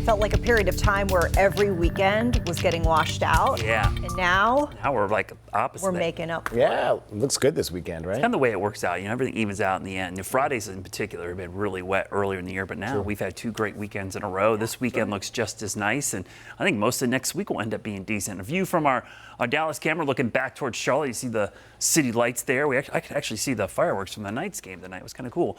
Felt like a period of time where every weekend was getting washed out. Yeah. And now we're like opposite. we're making up for it. Yeah, looks good this weekend, right? Kind of the way it works out. Everything evens out in the end. The Fridays in particular have been really wet earlier in the year, but now we've had 2 great weekends in a row. This weekend looks just as nice, and I think most of next week will end up being decent. A view from our Dallas camera looking back towards Charlotte. You see the city lights there. I could actually see the fireworks from the Knights game tonight. It was kind of cool.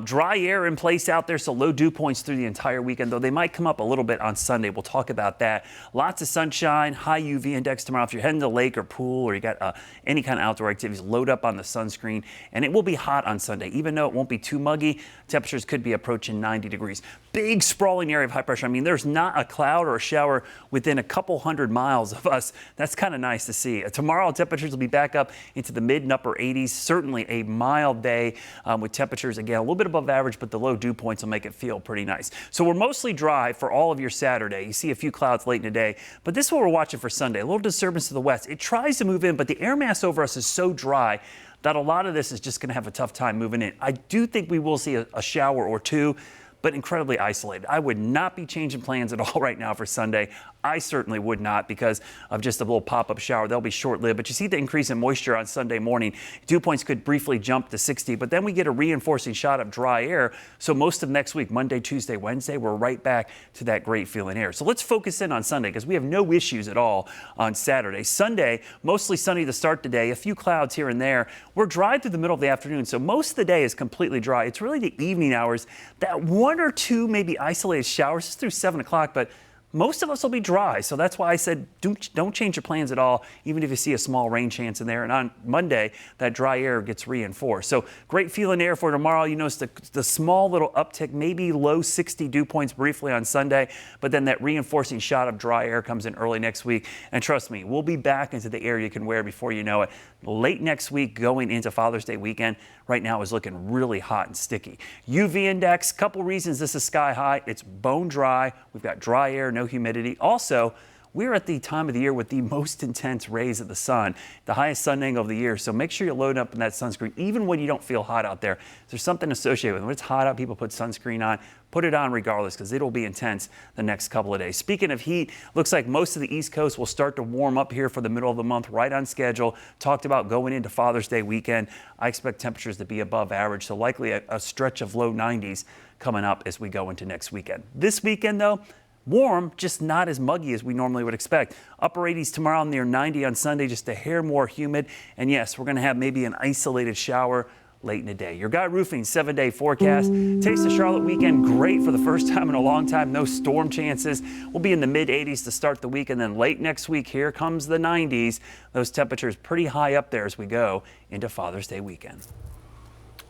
Dry air in place out there, so low dew points through the entire weekend, though they might come up a little bit on Sunday. We'll talk about that. Lots of sunshine, high UV index tomorrow. If you're heading to the lake or pool or you got any kind of outdoor activities, load up on the sunscreen. And it will be hot on Sunday. Even though it won't be too muggy, temperatures could be approaching 90 degrees. Big sprawling area of high pressure. There's not a cloud or a shower within a couple hundred miles of us. That's kind of nice to see. Tomorrow, temperatures will be back up into the mid and upper 80s. Certainly a mild day with temperatures, again, a little bit above average, but the low dew points will make it feel pretty nice. So we're mostly dry for all of your Saturday. You see a few clouds late in the day, but this is what we're watching for Sunday. A little disturbance to the west. It tries to move in, but the air mass over us is so dry that a lot of this is just going to have a tough time moving in. I do think we will see a shower or two, but incredibly isolated. I would not be changing plans at all right now for Sunday. I certainly would not because of just a little pop-up shower. They'll be short-lived, but you see the increase in moisture on Sunday morning. Dew points could briefly jump to 60, but then we get a reinforcing shot of dry air. So most of next week, Monday, Tuesday, Wednesday, we're right back to that great feeling air. So let's focus in on Sunday because we have no issues at all on Saturday. Sunday, mostly sunny to start the day, a few clouds here and there. We're dry through the middle of the afternoon, so most of the day is completely dry. It's really the evening hours that 1 or 2 maybe isolated showers just through 7 o'clock, but most of us will be dry, so that's why I said don't change your plans at all, even if you see a small rain chance in there. And on Monday, that dry air gets reinforced. So great feeling air for tomorrow. You notice the small little uptick, maybe low 60 dew points briefly on Sunday, but then that reinforcing shot of dry air comes in early next week. And trust me, we'll be back into the air you can wear before you know it. Late next week, going into Father's Day weekend, right now is looking really hot and sticky. UV index, couple reasons this is sky high. It's bone dry. We've got dry air, no humidity. Also, we're at the time of the year with the most intense rays of the sun, the highest sun angle of the year. So make sure you load up in that sunscreen, even when you don't feel hot out there. There's something associated with it. When it's hot out, people put sunscreen on. Put it on regardless because it'll be intense the next couple of days. Speaking of heat, looks like most of the East Coast will start to warm up here for the middle of the month, right on schedule. Talked about going into Father's Day weekend. I expect temperatures to be above average, so likely a stretch of low 90s coming up as we go into next weekend. This weekend, though, warm, just not as muggy as we normally would expect. Upper 80s tomorrow, near 90 on Sunday, just a hair more humid. And yes, we're going to have maybe an isolated shower late in the day. Your Guy Roofing 7-day forecast. Taste of Charlotte weekend, great for the first time in a long time. No storm chances. We'll be in the mid 80s to start the week, and then late next week, here comes the 90s. Those temperatures pretty high up there as we go into Father's Day weekend.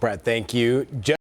Brett, thank you.